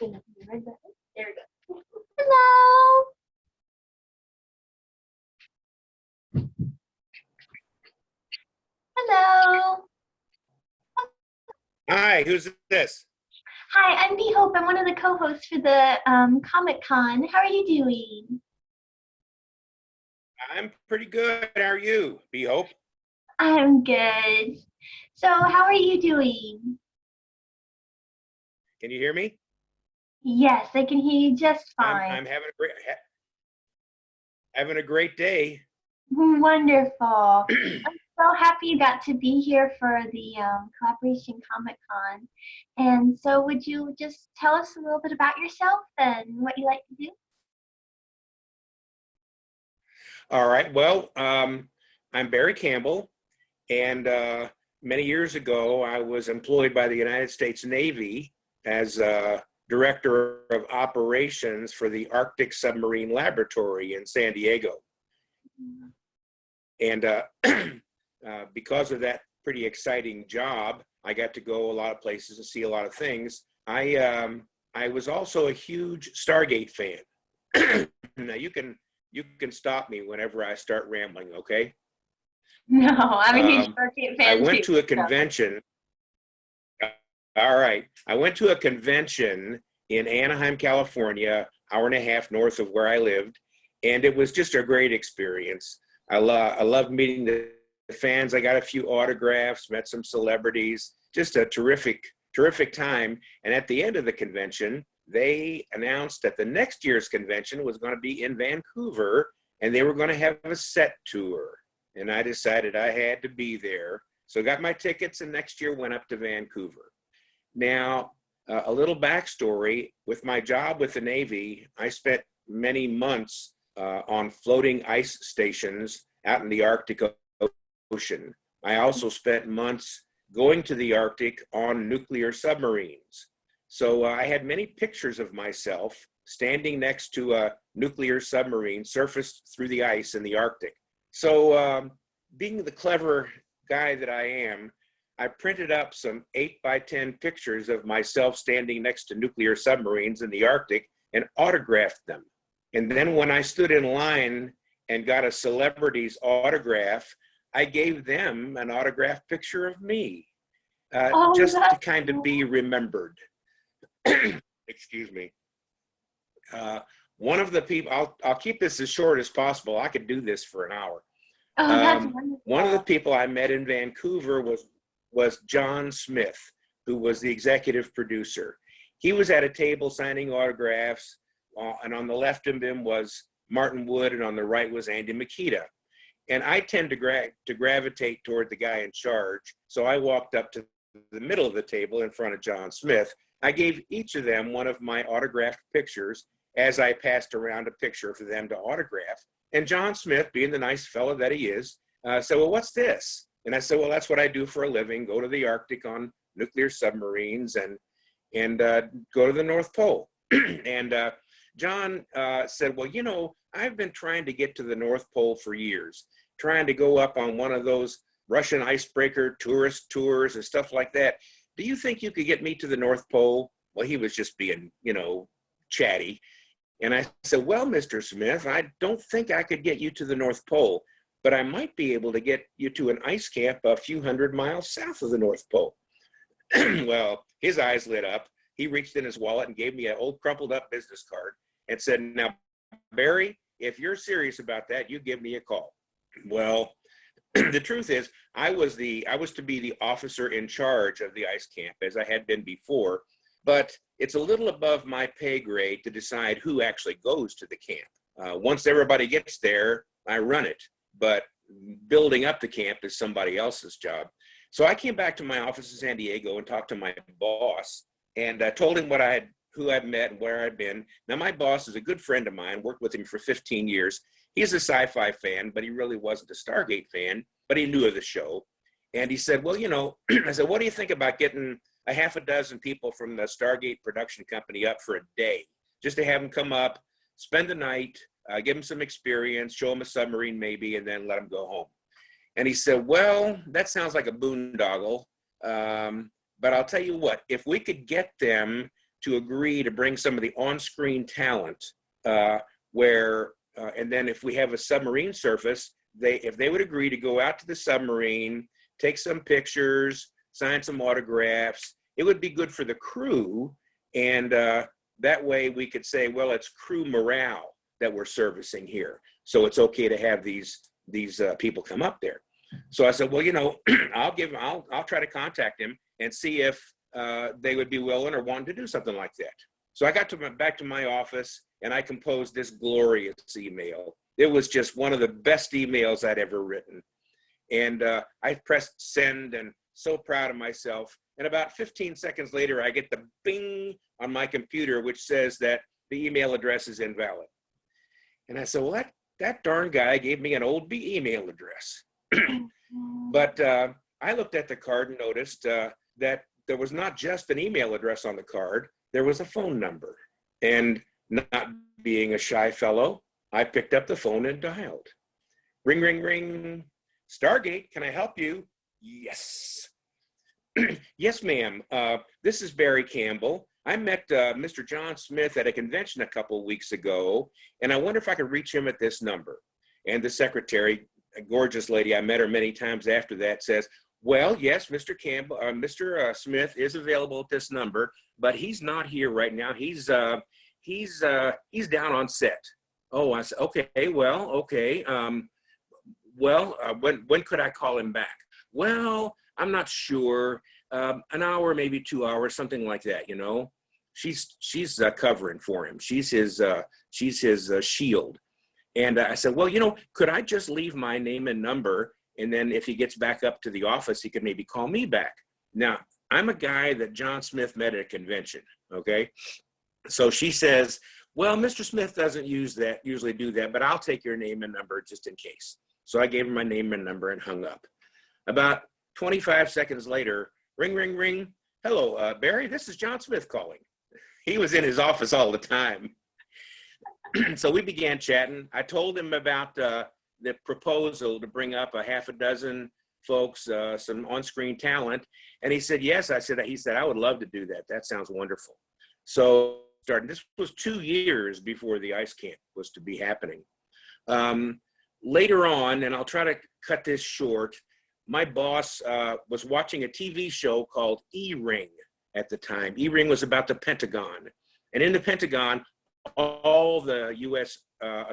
There we go. Hello. Hello. Hi, who's this? Hi, I'm B Hope. I'm one of the co-hosts for the Comic Con. How are you doing? I'm pretty good. How are you? B Hope. I'm good. So, how are you doing? Can you hear me? Yes, I can hear you just fine. I'm having a great day. Wonderful. I'm so happy you got to be here for the Collaboration Comic Con. And so, would you just tell us a little bit about yourself and what you like to do? All right. Well, I'm Barry Campbell, and many years ago, I was employed by the United States Navy as Director of Operations for the Arctic Submarine Laboratory in San Diego. And because of that pretty exciting job, I got to go a lot of places and see a lot of things. I was also a huge Stargate fan. Now you can stop me whenever I start rambling, okay? No, I'm a huge Um, Stargate I fan went too. to a So. convention. All right. I went to a convention in Anaheim, California, hour and a half north of where I lived, and it was just a great experience. I love meeting the fans. I got a few autographs, met some celebrities, just a terrific time. And at the end of the convention, they announced that the next year's convention was going to be in Vancouver, and they were going to have a set tour. And I decided I had to be there. So got my tickets, and next year went up to Vancouver. Now, a little backstory, with my job with the Navy, I spent many months on floating ice stations out in the Arctic Ocean. I also spent months going to the Arctic on nuclear submarines. So I had many pictures of myself standing next to a nuclear submarine surfaced through the ice in the Arctic. So being the clever guy that I am, I printed up some 8x10 pictures of myself standing next to nuclear submarines in the Arctic and autographed them. And then when I stood in line and got a celebrity's autograph, I gave them an autographed picture of me, Oh, just to that's kind of cool. be remembered. Excuse me. One of the people, I'll keep this as short as possible. I could do this for an hour. Oh, that's One of the wonderful. people I met in Vancouver was John Smith, who was the executive producer. He was at a table signing autographs, and on the left of him was Martin Wood, and on the right was Andy Makita. And I tend to gravitate toward the guy in charge, so I walked up to the middle of the table in front of John Smith. I gave each of them one of my autographed pictures as I passed around a picture for them to autograph. And John Smith, being the nice fellow that he is, said, "Well, what's this?" And I said, "Well, that's what I do for a living, go to the Arctic on nuclear submarines and go to the North Pole." And John said, "Well, you know, I've been trying to get to the North Pole for years, trying to go up on one of those Russian icebreaker tourist tours and stuff like that. Do you think you could get me to the North Pole?" Well, he was just being, chatty. And I said, "Well, Mr. Smith, I don't think I could get you to the North Pole, but I might be able to get you to an ice camp a few hundred miles south of the North Pole." Well, his eyes lit up. He reached in his wallet and gave me an old crumpled up business card and said, "Now, Barry, if you're serious about that, you give me a call." Well, the truth is, I was to be the officer in charge of the ice camp, as I had been before, but it's a little above my pay grade to decide who actually goes to the camp. Once everybody gets there, I run it, but building up the camp is somebody else's job. So I came back to my office in San Diego and talked to my boss, and told him who I'd met and where I'd been. Now, my boss is a good friend of mine, worked with him for 15 years. He's a sci-fi fan, but he really wasn't a Stargate fan, but he knew of the show. And he said, "Well, I said, what do you think about getting a half a dozen people from the Stargate production company up for a day, just to have them come up, spend the night, give them some experience, show them a submarine maybe, and then let them go home?" And he said, "Well, that sounds like a boondoggle. But I'll tell you what, if we could get them to agree to bring some of the on-screen talent and then if we have a submarine surface, if they would agree to go out to the submarine, take some pictures, sign some autographs, it would be good for the crew. And that way we could say, well, it's crew morale that we're servicing here. So it's okay to have these people come up there. So I said, well, you know, I'll try to contact him and see if they would be willing or wanting to do something like that. So I got back to my office and I composed this glorious email. It was just one of the best emails I'd ever written. And I pressed send and so proud of myself. And about 15 seconds later, I get the bing on my computer, which says that the email address is invalid. And I said, well, that darn guy gave me an old email address. But I looked at the card and noticed that there was not just an email address on the card, there was a phone number. And not being a shy fellow, I picked up the phone and dialed. Ring, ring, ring. Stargate, can I help you? Yes. Yes, ma'am. This is Barry Campbell. I met Mr. John Smith at a convention a couple of weeks ago, and I wonder if I could reach him at this number. And the secretary, a gorgeous lady, I met her many times after that, says, well, yes, Mr. Campbell, Mr. Smith is available at this number, but he's not here right now. He's down on set. Oh, I said, okay, well, okay. When could I call him back? Well, I'm not sure. An hour, maybe 2 hours, something like that. You know, she's covering for him. She's his shield. And I said, well, you know, could I just leave my name and number, and then if he gets back up to the office, he could maybe call me back. Now, I'm a guy that John Smith met at a convention. Okay, so she says, well, Mr. Smith doesn't usually do that, but I'll take your name and number just in case. So I gave her my name and number and hung up. About 25 seconds later, ring, ring, ring. Hello, Barry, this is John Smith calling. He was in his office all the time. So we began chatting. I told him about the proposal to bring up a half a dozen folks, some on-screen talent. And he said, yes. He said, I would love to do that. That sounds wonderful. So this was 2 years before the ice camp was to be happening. Later on, and I'll try to cut this short, my boss was watching a TV show called E-Ring at the time. E-Ring was about the Pentagon. And in the Pentagon, all the U.S.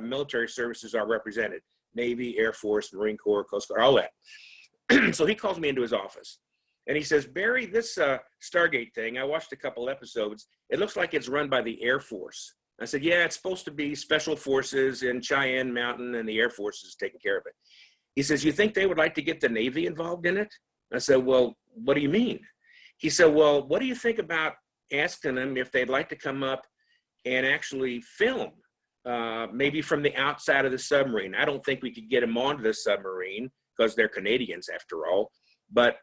Military services are represented. Navy, Air Force, Marine Corps, Coast Guard, all that. So he calls me into his office. And he says, Barry, this Stargate thing, I watched a couple episodes. It looks like it's run by the Air Force. I said, yeah, it's supposed to be Special Forces in Cheyenne Mountain, and the Air Force is taking care of it. He says, you think they would like to get the Navy involved in it? I said, well, what do you mean? He said, well, what do you think about asking them if they'd like to come up and actually film, maybe from the outside of the submarine? I don't think we could get them onto the submarine because they're Canadians after all, but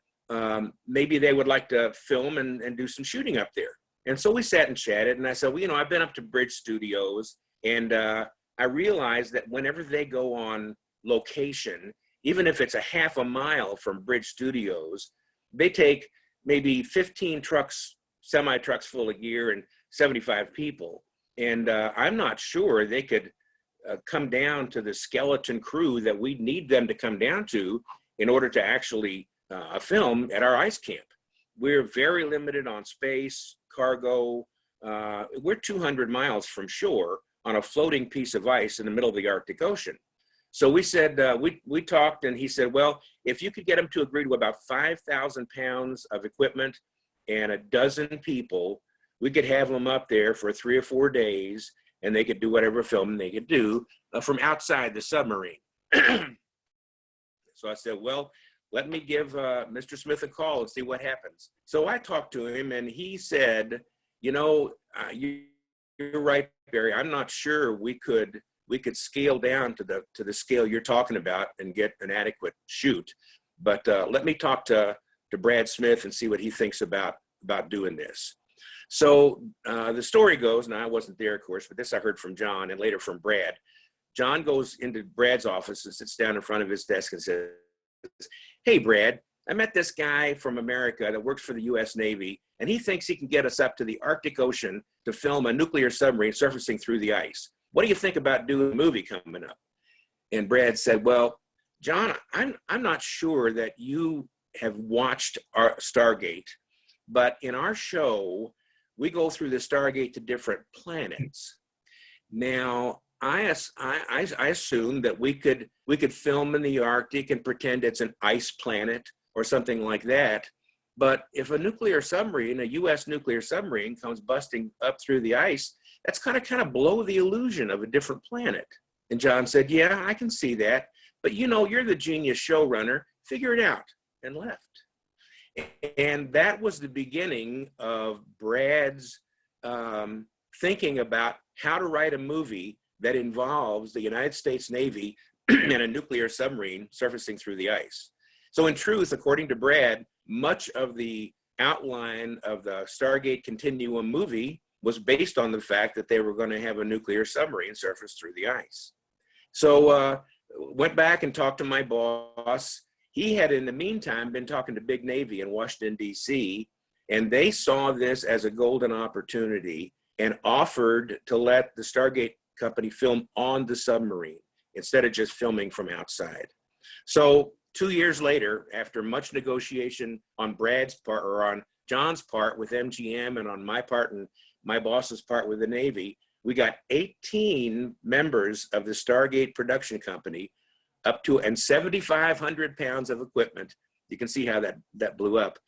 maybe they would like to film and do some shooting up there. And so we sat and chatted, and I said, well, you know, I've been up to Bridge Studios, and I realized that whenever they go on location, even if it's a half a mile from Bridge Studios, they take maybe 15 trucks, semi-trucks full of gear and 75 people. And I'm not sure they could come down to the skeleton crew that we need them to come down to in order to actually film at our ice camp. We're very limited on space, cargo. We're 200 miles from shore on a floating piece of ice in the middle of the Arctic Ocean. So we said, we talked, and he said, well, if you could get them to agree to about 5,000 pounds of equipment and a dozen people, we could have them up there for 3 or 4 days, and they could do whatever filming they could do from outside the submarine. So I said, well, let me give Mr. Smith a call and see what happens. So I talked to him, and he said, you know, you're right, Barry. I'm not sure we could scale down to the scale you're talking about and get an adequate shoot. But let me talk to Brad Smith and see what he thinks about doing this. So the story goes, and I wasn't there, of course, but this I heard from John and later from Brad. John goes into Brad's office and sits down in front of his desk and says, hey, Brad, I met this guy from America that works for the U.S. Navy, and he thinks he can get us up to the Arctic Ocean to film a nuclear submarine surfacing through the ice. What do you think about doing a movie coming up? And Brad said, well, John, I'm not sure that you have watched our Stargate, but in our show, we go through the Stargate to different planets. Now, I assume that we could film in the Arctic and pretend it's an ice planet or something like that. But if a nuclear submarine, a U.S. nuclear submarine, comes busting up through the ice, that's kind of blow the illusion of a different planet. And John said, yeah, I can see that. But you're the genius showrunner. Figure it out. And left. And that was the beginning of Brad's thinking about how to write a movie that involves the United States Navy and a nuclear submarine surfacing through the ice. So in truth, according to Brad, much of the outline of the Stargate Continuum movie was based on the fact that they were going to have a nuclear submarine surface through the ice. So went back and talked to my boss. He had, in the meantime, been talking to Big Navy in Washington, D.C., and they saw this as a golden opportunity and offered to let the Stargate company film on the submarine instead of just filming from outside. So 2 years later, after much negotiation on Brad's part, or on John's part with MGM, and on my part and my boss's part with the Navy, we got 18 members of the Stargate production company up to, and 7,500 pounds of equipment. You can see how that blew up,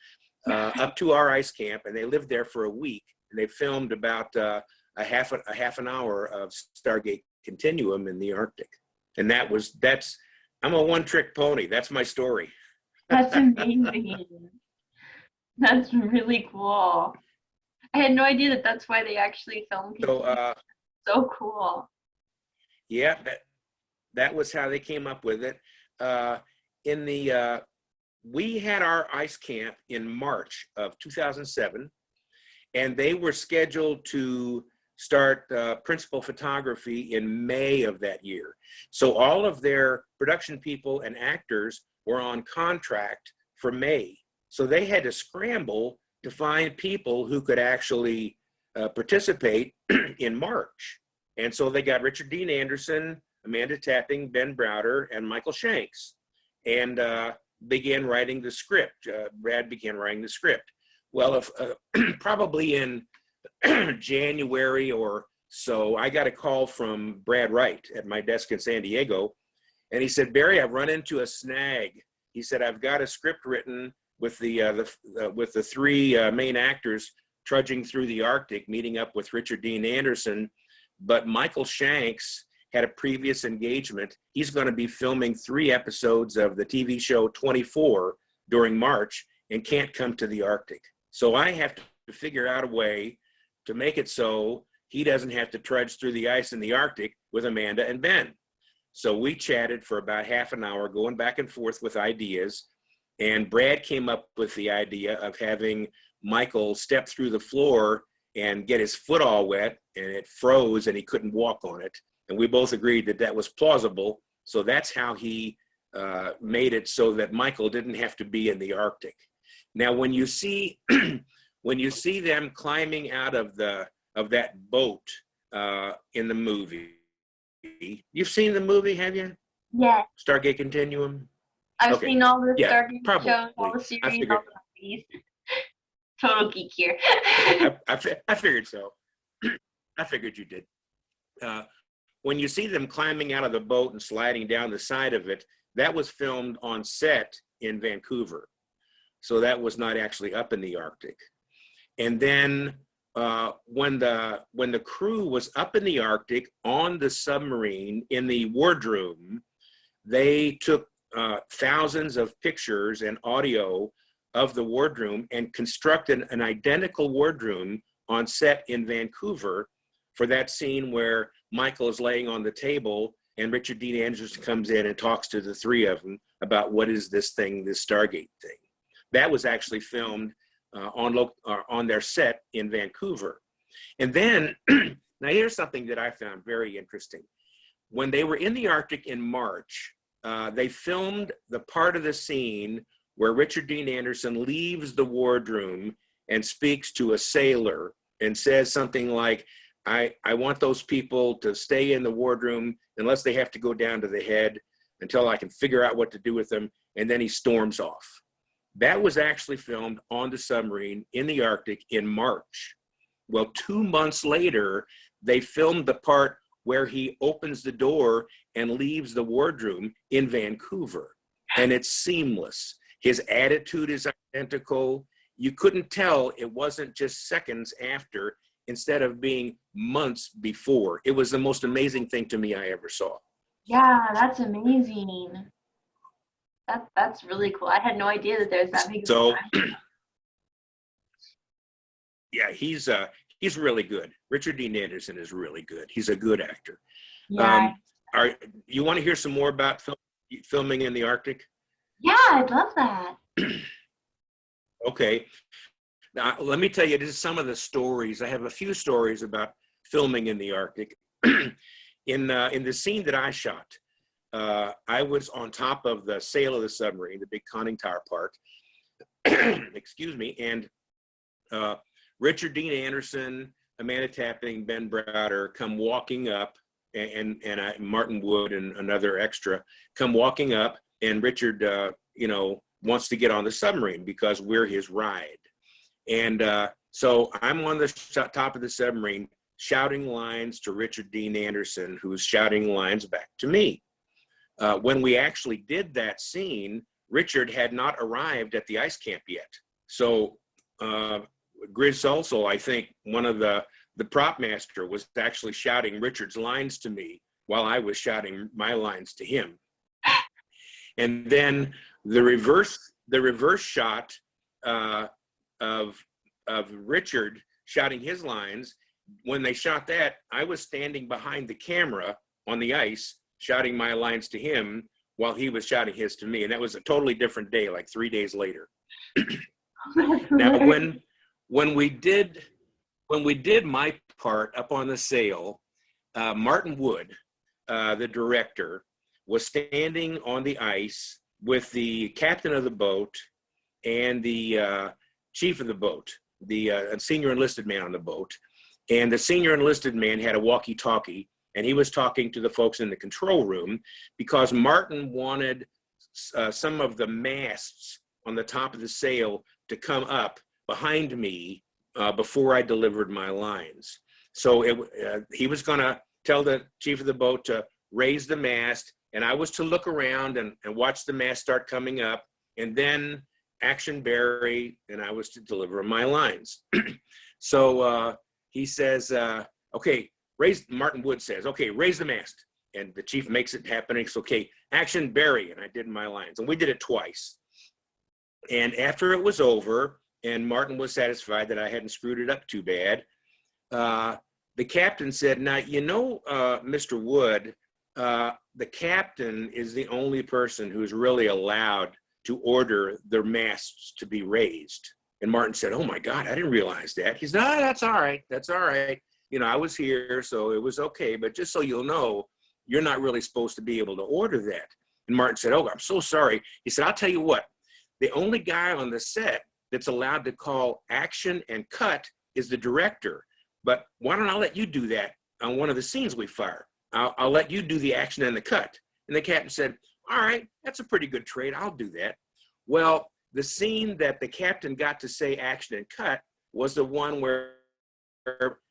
up to our ice camp, and they lived there for a week. And they filmed about a half an hour of Stargate Continuum in the Arctic. And I'm a one-trick pony. That's my story. That's amazing. That's really cool. I had no idea that that's why they actually filmed it. So cool. Yeah, that was how they came up with it. We had our ice camp in March of 2007, and they were scheduled to start principal photography in May of that year. So all of their production people and actors were on contract for May. So they had to scramble to find people who could actually participate in March. And so they got Richard Dean Anderson, Amanda Tapping, Ben Browder, and Michael Shanks, and began writing the script. Brad began writing the script. Well, probably in January or so, I got a call from Brad Wright at my desk in San Diego, and he said, Barry, I've run into a snag. He said, I've got a script written with the three main actors trudging through the Arctic, meeting up with Richard Dean Anderson, but Michael Shanks had a previous engagement. He's going to be filming 3 episodes of the TV show 24 during March and can't come to the Arctic. So I have to figure out a way to make it so he doesn't have to trudge through the ice in the Arctic with Amanda and Ben. So we chatted for about half an hour, going back and forth with ideas. And Brad came up with the idea of having Michael step through the floor and get his foot all wet, and it froze and he couldn't walk on it. And we both agreed that that was plausible. So that's how he made it so that Michael didn't have to be in the Arctic. Now, when you see them climbing out of that boat in the movie, you've seen the movie, have you? Yeah. Stargate Continuum? I've seen all the Stargate probably. shows, all the series, all the movies. Total geek here. I figured so. I figured you did. When you see them climbing out of the boat and sliding down the side of it, that was filmed on set in Vancouver. So that was not actually up in the Arctic. And then when the crew was up in the Arctic on the submarine in the wardroom, they took thousands of pictures and audio of the wardroom and constructed an identical wardroom on set in Vancouver for that scene where Michael is laying on the table and Richard Dean Anderson comes in and talks to the 3 of them about what is this thing, this Stargate thing. That was actually filmed on their set in Vancouver. And then, now here's something that I found very interesting. When they were in the Arctic in March, they filmed the part of the scene where Richard Dean Anderson leaves the wardroom and speaks to a sailor and says something like, I want those people to stay in the wardroom unless they have to go down to the head until I can figure out what to do with them. And then he storms off. That was actually filmed on the submarine in the Arctic in March. Well, 2 months later, they filmed the part where he opens the door and leaves the wardroom in Vancouver. And it's seamless. His attitude is identical. You couldn't tell it wasn't just seconds after instead of being months before. It was the most amazing thing to me I ever saw. Yeah, that's amazing. That's really cool. I had no idea that there's that big of a So, difference. yeah, he's really good. Richard Dean Anderson is really good. He's a good actor. Yeah. Are you want to hear some more about filming in the Arctic? Yeah, I'd love that. Okay. Now, let me tell you, this is some of the stories. I have a few stories about filming in the Arctic. In the scene that I shot, I was on top of the sail of the submarine, the big conning tower part. Excuse me. And Richard Dean Anderson, Amanda Tapping, Ben Browder come walking up, and Martin Wood and another extra come walking up, and Richard, wants to get on the submarine because we're his ride. And so I'm on the top of the submarine shouting lines to Richard Dean Anderson, who's shouting lines back to me. When we actually did that scene, Richard had not arrived at the ice camp yet. So Grizz also, I think one of the prop master was actually shouting Richard's lines to me while I was shouting my lines to him. And then the reverse shot of Richard shouting his lines. When they shot that, I was standing behind the camera on the ice shouting my lines to him while he was shouting his to me. And that was a totally different day, like 3 days later. Now, when we did my part up on the sail, Martin Wood, the director, was standing on the ice with the captain of the boat and the chief of the boat, the senior enlisted man on the boat. And the senior enlisted man had a walkie-talkie, and he was talking to the folks in the control room because Martin wanted some of the masts on the top of the sail to come up behind me before I delivered my lines. So he was going to tell the chief of the boat to raise the mast, and I was to look around and watch the mast start coming up, and then action Barry, and I was to deliver my lines. So he says, okay, Martin Wood says, okay, raise the mast. And the chief makes it happen. It's okay, action Barry, and I did my lines. And we did it twice. And after it was over, and Martin was satisfied that I hadn't screwed it up too bad, the captain said, now, Mr. Wood, the captain is the only person who's really allowed to order their masts to be raised. And Martin said, oh my God, I didn't realize that. He said, oh, that's all right. That's all right. I was here, so it was okay. But just so you'll know, you're not really supposed to be able to order that. And Martin said, oh, I'm so sorry. He said, I'll tell you what, the only guy on the set that's allowed to call action and cut is the director. But why don't I let you do that on one of the scenes we fire? I'll let you do the action and the cut. And the captain said, all right, that's a pretty good trade. I'll do that. Well, the scene that the captain got to say action and cut was the one where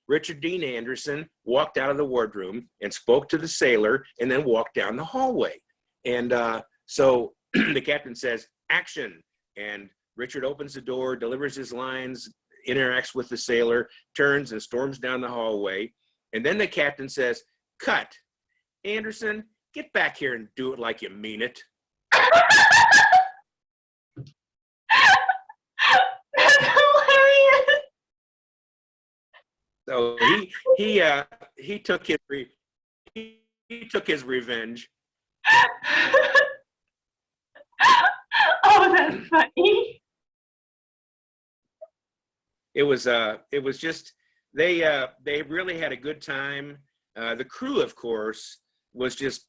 Richard Dean Anderson walked out of the wardroom and spoke to the sailor and then walked down the hallway. And so the captain says, action. And Richard opens the door, delivers his lines, interacts with the sailor, turns and storms down the hallway. And then the captain says, cut. Anderson, get back here and do it like you mean it. That's hilarious. So he took his revenge. Oh, that's funny. It was just they really had a good time. The crew, of course, was just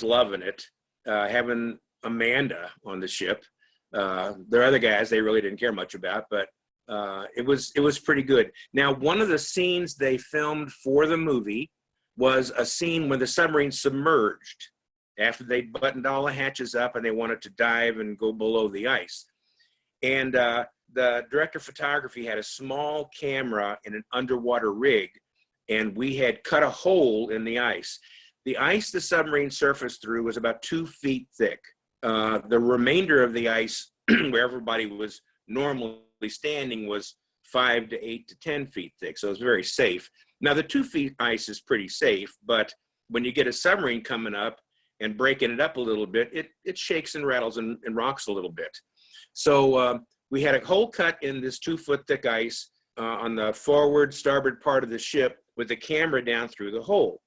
loving it. Having Amanda on the ship. There are other guys they really didn't care much about, but It was pretty good. Now, one of the scenes they filmed for the movie was a scene when the submarine submerged after they buttoned all the hatches up and they wanted to dive and go below the ice. And the director of photography had a small camera in an underwater rig, and we had cut a hole in the ice. The ice the submarine surfaced through was about 2 feet thick. The remainder of the ice, where everybody was normally standing, was 5 to 8 to 10 feet thick, so it was very safe. Now, the 2 feet ice is pretty safe, but when you get a submarine coming up and breaking it up a little bit, it shakes and rattles and rocks a little bit. So we had a hole cut in this 2 foot thick ice on the forward starboard part of the ship with the camera down through the hole.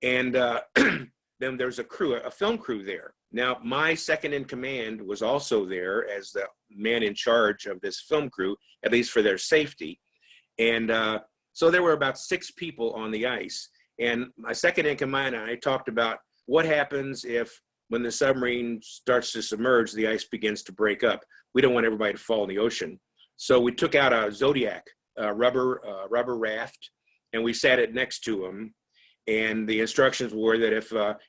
And then there's a film crew there. Now, my second in command was also there as the man in charge of this film crew, at least for their safety. And so there were about 6 people on the ice. And my second in command and I talked about what happens if, when the submarine starts to submerge, the ice begins to break up. We don't want everybody to fall in the ocean. So we took out a Zodiac rubber raft, and we sat it next to them. And the instructions were that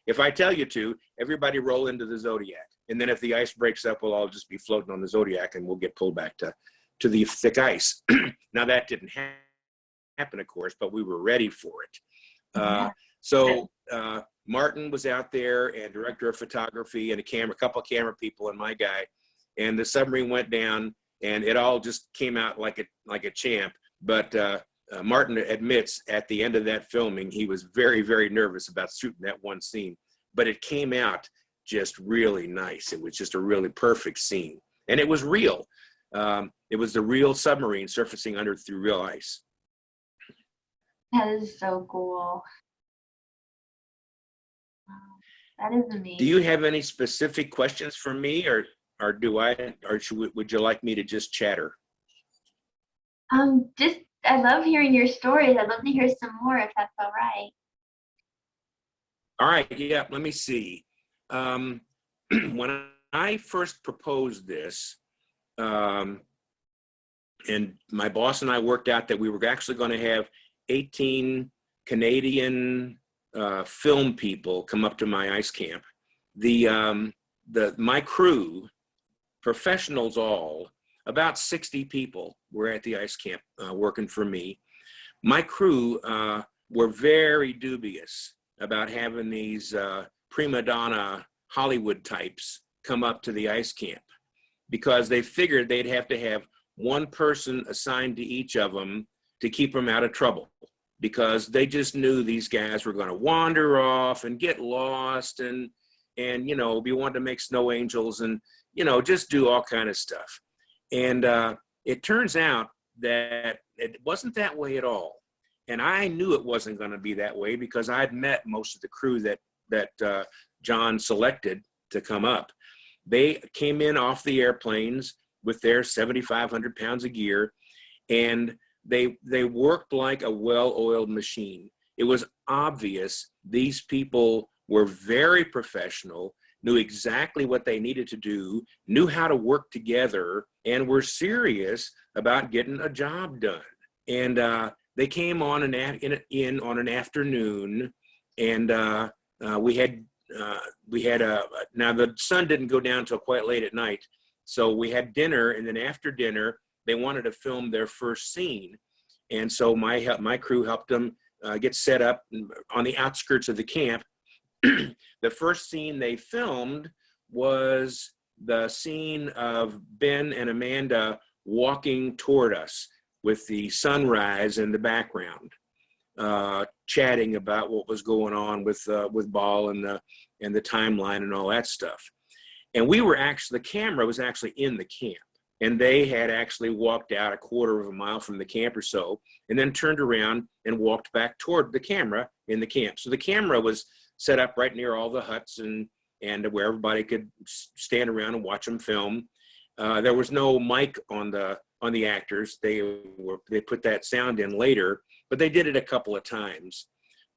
if I tell you to, everybody roll into the Zodiac. And then if the ice breaks up, we'll all just be floating on the Zodiac and we'll get pulled back to the thick ice. Now, that didn't happen, of course, but we were ready for it. So Martin was out there, and director of photography, and a couple of camera people, and my guy. And the submarine went down, and it all just came out like a champ. But Martin admits at the end of that filming, he was very, very nervous about shooting that one scene. But it came out just really nice. It was just a really perfect scene. And it was real. It was the real submarine surfacing under through real ice. That is so cool. Wow, that is amazing. Do you have any specific questions for me, or would you like me to just chatter? I love hearing your stories. I'd love to hear some more if that's all right. All right, yeah, let me see. When I first proposed this, and my boss and I worked out that we were actually going to have 18 Canadian film people come up to my ice camp. My crew, professionals all, about 60 people were at the ice camp working for me. My crew were very dubious about having these prima donna Hollywood types come up to the ice camp, because they figured they'd have to have one person assigned to each of them to keep them out of trouble, because they just knew these guys were going to wander off and get lost and be wanting to make snow angels and just do all kind of stuff. And it turns out that it wasn't that way at all. And I knew it wasn't going to be that way, because I'd met most of the crew that John selected to come up. They came in off the airplanes with their 7,500 pounds of gear, and they worked like a well-oiled machine. It was obvious these people were very professional, knew exactly what they needed to do, knew how to work together, and were serious about getting a job done. And they came on an afternoon, and we had now the sun didn't go down till quite late at night, so we had dinner, and then after dinner they wanted to film their first scene, and so my crew helped them get set up on the outskirts of the camp. The first scene they filmed was the scene of Ben and Amanda walking toward us with the sunrise in the background, chatting about what was going on with Ball and the timeline and all that stuff. And the camera was actually in the camp, and they had actually walked out a quarter of a mile from the camp or so, and then turned around and walked back toward the camera in the camp. So the camera was set up right near all the huts and where everybody could stand around and watch them film. There was no mic on the actors. They put that sound in later, but they did it a couple of times.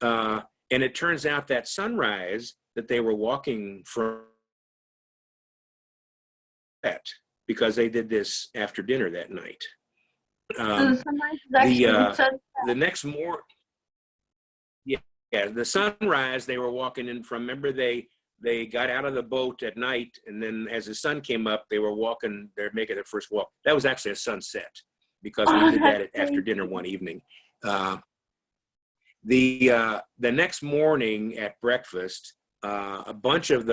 And it turns out that sunrise that they were walking from, because they did this after dinner that night. So the Um, sunrise is the actually uh, sunset. the next morning, yeah, yeah, the sunrise. They were walking in from. Remember, they got out of the boat at night, and then as the sun came up, they were walking. They're making their first walk. That was actually a sunset because we Oh, did that's that after crazy. dinner one evening. Uh, the next morning at breakfast, a bunch of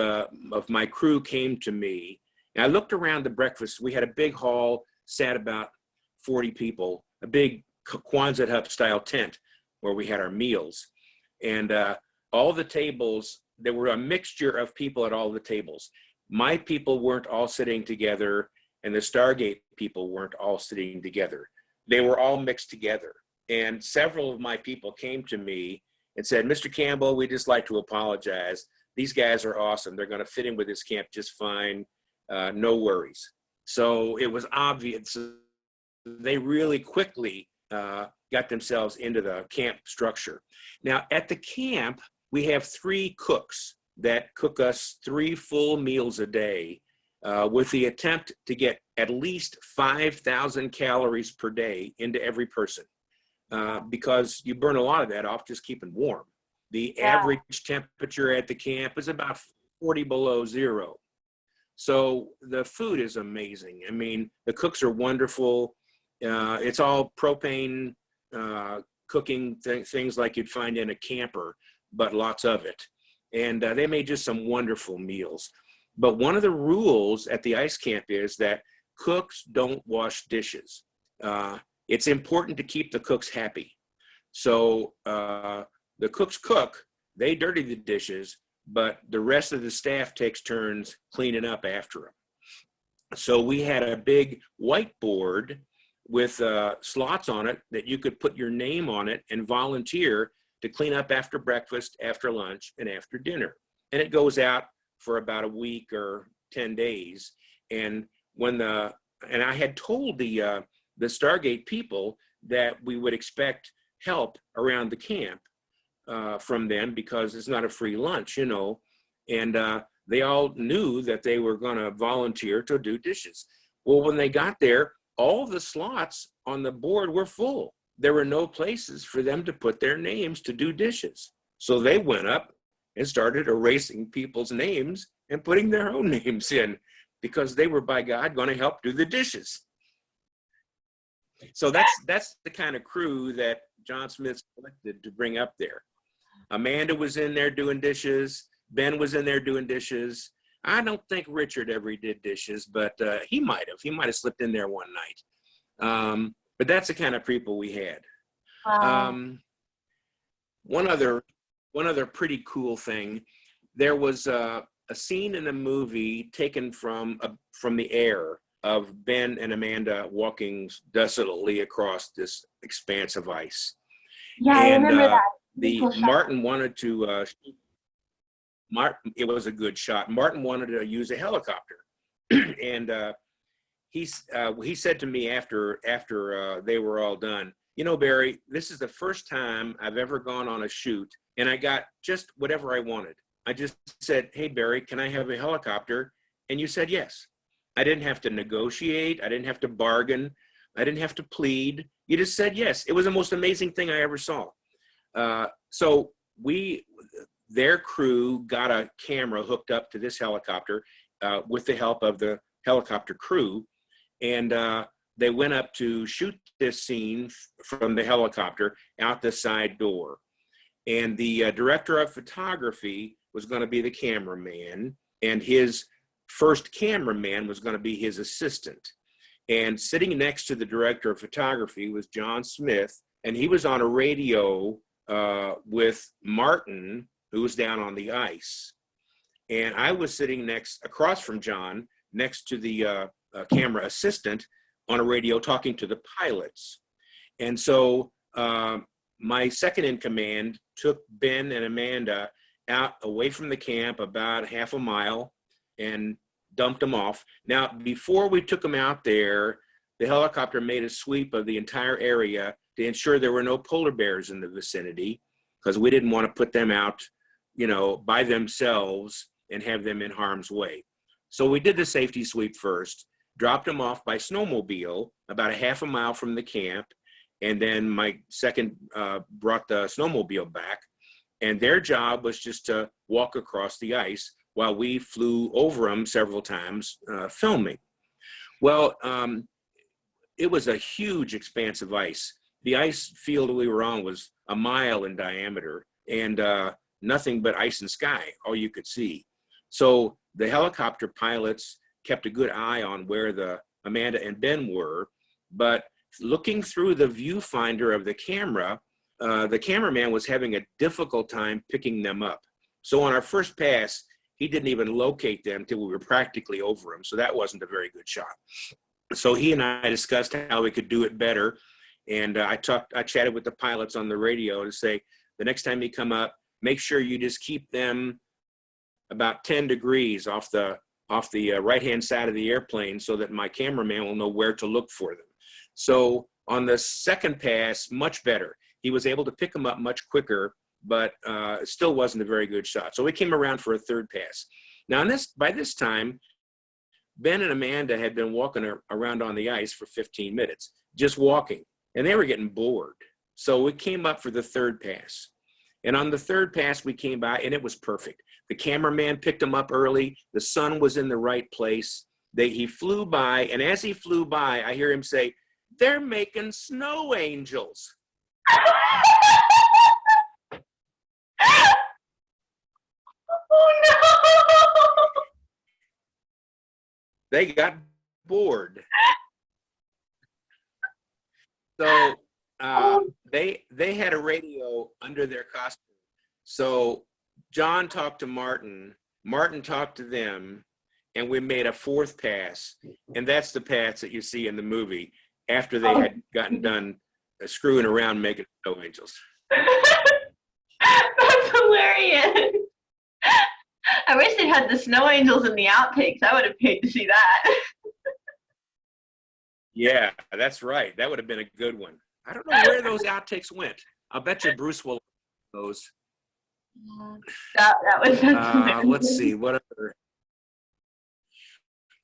my crew came to me. And I looked around the breakfast. We had a big hall, sat about 40 people, a big Quonset hut style tent where we had our meals. And all the tables, there were a mixture of people at all the tables. My people weren't all sitting together, and the Stargate people weren't all sitting together. They were all mixed together. And several of my people came to me and said, Mr. Campbell, we just like to apologize. These guys are awesome. They're going to fit in with this camp just fine. No worries. So it was obvious. They really quickly got themselves into the camp structure. Now, at the camp, we have 3 cooks that cook us 3 full meals a day with the attempt to get at least 5,000 calories per day into every person. Because you burn a lot of that off just keeping warm. The Yeah. average temperature at the camp is about 40 below zero. So the food is amazing. I mean, the cooks are wonderful. It's all propane cooking things like you'd find in a camper, but lots of it. And they made just some wonderful meals. But one of the rules at the ice camp is that cooks don't wash dishes. It's important to keep the cooks happy. So the cooks cook, they dirty the dishes, but the rest of the staff takes turns cleaning up after them. So we had a big whiteboard with slots on it that you could put your name on it and volunteer to clean up after breakfast, after lunch, and after dinner. And it goes out for about a week or 10 days. And and I had told the Stargate people that we would expect help around the camp from them because it's not a free lunch, you know. And they all knew that they were going to volunteer to do dishes. Well, when they got there, all the slots on the board were full. There were no places for them to put their names to do dishes. So they went up and started erasing people's names and putting their own names in because they were, by God, going to help do the dishes. So that's the kind of crew that John Smith selected to bring up there. Amanda was in there doing dishes. Ben was in there doing dishes. I don't think Richard ever did dishes, but he might have. He might have slipped in there one night. But that's the kind of people we had. Wow. One other pretty cool thing. There was a scene in the movie taken from the air of Ben and Amanda walking desolately across this expanse of ice. Yeah, I And remember that. Really cool shot. Martin wanted to. It was a good shot. Martin wanted to use a helicopter, and he said to me after they were all done, you know, Barry, this is the first time I've ever gone on a shoot, and I got just whatever I wanted. I just said, hey, Barry, can I have a helicopter? And you said yes. I didn't have to negotiate. I didn't have to bargain. I didn't have to plead. You just said yes. It was the most amazing thing I ever saw. So their crew got a camera hooked up to this helicopter with the help of the helicopter crew. And they went up to shoot this scene from the helicopter out the side door. And the director of photography was going to be the cameraman, and his first cameraman was going to be his assistant. And sitting next to the director of photography was John Smith, and he was on a radio with Martin, who was down on the ice. And I was sitting across from John, next to the camera assistant on a radio talking to the pilots. And so my second in command took Ben and Amanda out away from the camp about half a mile and dumped them off. Now, before we took them out there, the helicopter made a sweep of the entire area to ensure there were no polar bears in the vicinity, because we didn't want to put them out, you know, by themselves and have them in harm's way. So we did the safety sweep first. dropped them off by snowmobile about a half a mile from the camp. And then my second brought the snowmobile back. And their job was just to walk across the ice while we flew over them several times filming. Well, it was a huge expanse of ice. The ice field we were on was a mile in diameter, and nothing but ice and sky, all you could see. So the helicopter pilots kept a good eye on where the Amanda and Ben were, but looking through the viewfinder of the cameraman was having a difficult time picking them up. So on our first pass, he didn't even locate them till we were practically over them. So that wasn't a very good shot. So he and I discussed how we could do it better. And I chatted with the pilots on the radio to say, the next time you come up, make sure you just keep them about 10 degrees off the right-hand side of the airplane so that my cameraman will know where to look for them. So on the second pass, much better. He was able to pick them up much quicker, but it still wasn't a very good shot. So we came around for a third pass. Now, by this time, Ben and Amanda had been walking around on the ice for 15 minutes, just walking, and they were getting bored. So we came up for the third pass. And on the third pass, we came by, and it was perfect. The cameraman picked them up early. The sun was in the right place. He flew by, and as he flew by, I hear him say, "They're making snow angels." Oh no! They got bored. So they had a radio under their costume. So John talked to Martin talked to them, and we made a fourth pass. And that's the pass that you see in the movie after they had gotten done screwing around making snow angels. That's hilarious. I wish they had the snow angels in the outtakes. I would have paid to see that. Yeah, that's right. That would have been a good one. I don't know where those outtakes went. I'll bet you Bruce will those. That was let's see, what other?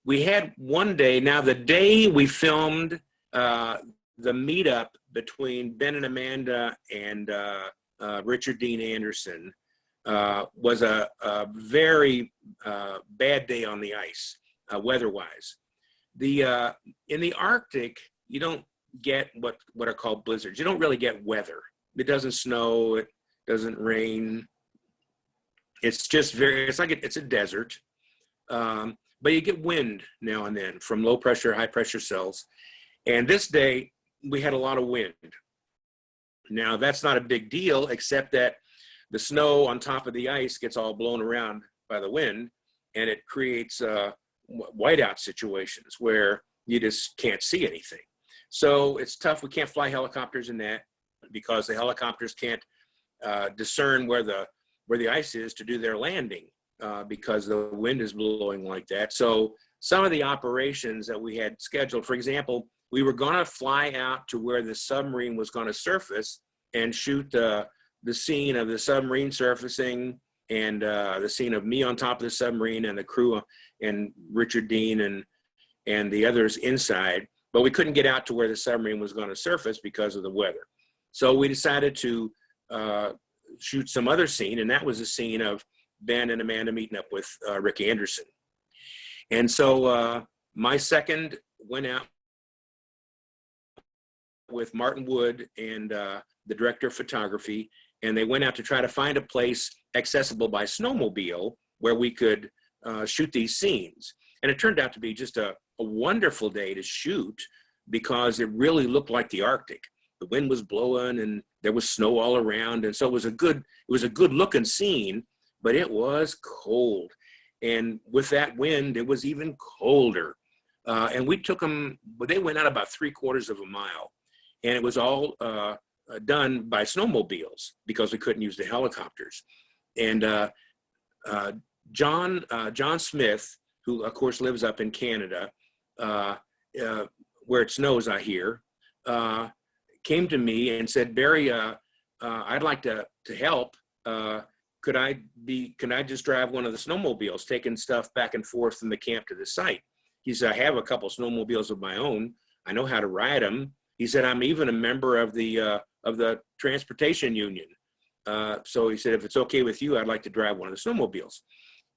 We had one day, now the day we filmed the meetup between Ben and Amanda and Richard Dean Anderson was a very bad day on the ice, weather-wise. In the Arctic, you don't get what are called blizzards. You don't really get weather. It doesn't snow. It doesn't rain. It's just it's a desert. But you get wind now and then from low pressure, high pressure cells. And this day we had a lot of wind. Now that's not a big deal, except that the snow on top of the ice gets all blown around by the wind, and it creates whiteout situations where you just can't see anything. So it's tough. We can't fly helicopters in that because the helicopters can't discern where the ice is to do their landing because the wind is blowing like that. So some of the operations that we had scheduled, for example, we were going to fly out to where the submarine was going to surface and shoot the scene of the submarine surfacing and the scene of me on top of the submarine and the crew and Richard Dean and the others inside, but we couldn't get out to where the submarine was going to surface because of the weather. So we decided to shoot some other scene, and that was a scene of Ben and Amanda meeting up with Rick Anderson. And so my second went out with Martin Wood and the director of photography, and they went out to try to find a place accessible by snowmobile where we could shoot these scenes. And it turned out to be just a wonderful day to shoot because it really looked like the Arctic. The wind was blowing and there was snow all around. And so it was a good looking scene, but it was cold. And with that wind, it was even colder. And we took them, they went out about 3/4 of a mile. And it was all done by snowmobiles because we couldn't use the helicopters. And John Smith, who of course lives up in Canada, where it snows, I hear, came to me and said, "Barry, I'd like to help. Could I just drive one of the snowmobiles, taking stuff back and forth from the camp to the site?" he said, I have a couple snowmobiles of my own. I know how to ride them. He said, I'm even a member of the transportation union. So he said, if it's okay with you, I'd like to drive one of the snowmobiles.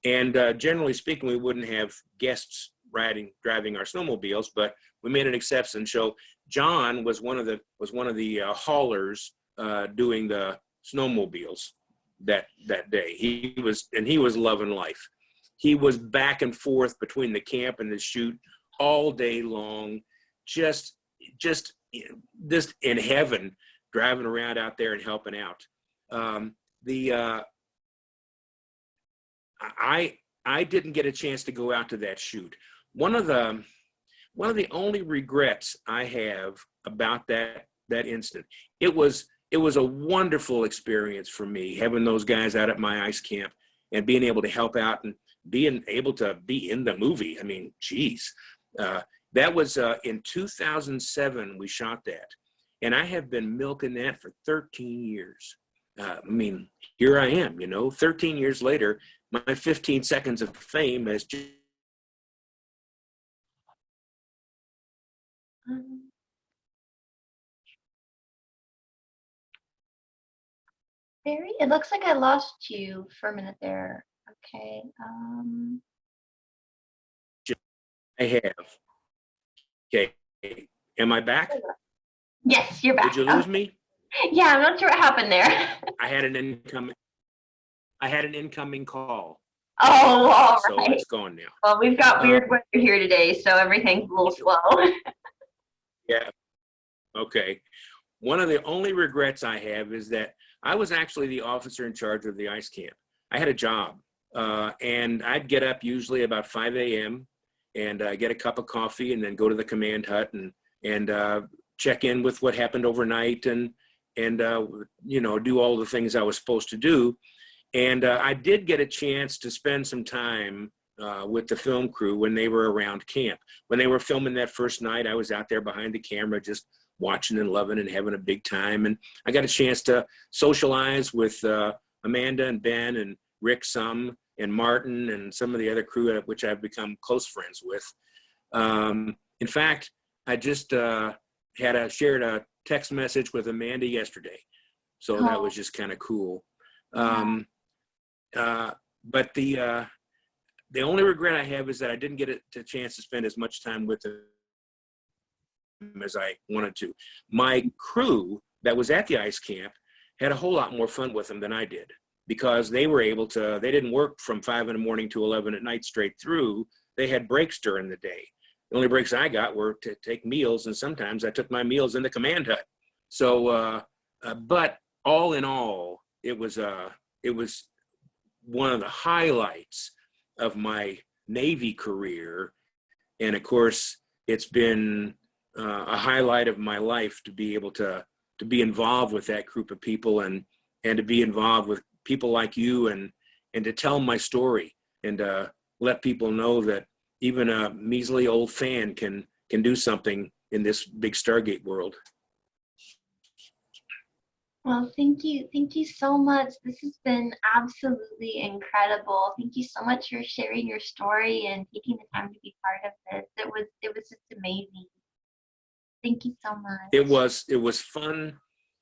And generally speaking, we wouldn't have guests driving our snowmobiles, but we made an exception. So John was one of the haulers doing the snowmobiles that day. He was loving life. He was back and forth between the camp and the shoot all day long, just in heaven, driving around out there and helping out. I didn't get a chance to go out to that shoot. One of the only regrets I have about that incident, it was a wonderful experience for me, having those guys out at my ice camp and being able to help out and being able to be in the movie. I mean, geez, that was in 2007 we shot that, and I have been milking that for 13 years. I mean, here I am, 13 years later, my 15 seconds of fame has just. Barry, it looks like I lost you for a minute there. Okay. I have. Okay. Am I back? Yes, you're back. Did you lose me? Yeah, I'm not sure what happened there. I had an incoming call. Oh, all so right. It's gone now. Well, we've got weird weather here today, so everything's a little slow. Yeah. Okay. One of the only regrets I have is that I was actually the officer in charge of the ice camp. I had a job, and I'd get up usually about 5 a.m. and get a cup of coffee and then go to the command hut and check in with what happened overnight and do all the things I was supposed to do. And I did get a chance to spend some time with the film crew when they were around camp. When they were filming that first night, I was out there behind the camera just watching and loving and having a big time. And I got a chance to socialize with Amanda and Ben and Rick some and Martin and some of the other crew, which I've become close friends with. In fact, I just shared a text message with Amanda yesterday. So that was just kind of cool. But the only regret I have is that I didn't get a chance to spend as much time with them as I wanted to. My crew that was at the ice camp had a whole lot more fun with them than I did, because they didn't work from 5 in the morning to 11 at night straight through. They had breaks during the day. The only breaks I got were to take meals, and sometimes I took my meals in the command hut. So, but all in all, it was one of the highlights of my Navy career. And of course, it's been a highlight of my life to be able to be involved with that group of people and to be involved with people like you and to tell my story and let people know that even a measly old fan can do something in this big Stargate world. Well, thank you. Thank you so much. This has been absolutely incredible. Thank you so much for sharing your story and taking the time to be part of this. It was just amazing. Thank you so much. It was fun.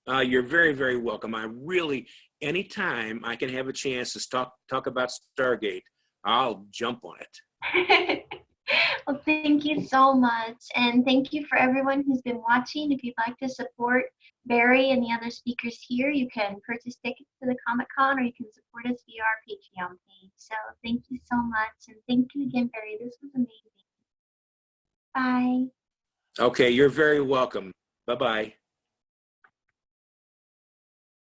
You're very, very welcome. I really, anytime I can have a chance to talk about Stargate, I'll jump on it. Well, thank you so much. And thank you for everyone who's been watching. If you'd like to support Barry and the other speakers here, you can purchase tickets to the Comic-Con, or you can support us via our Patreon page. So thank you so much. And thank you again, Barry. This was amazing. Bye. Okay, you're very welcome. Bye-bye.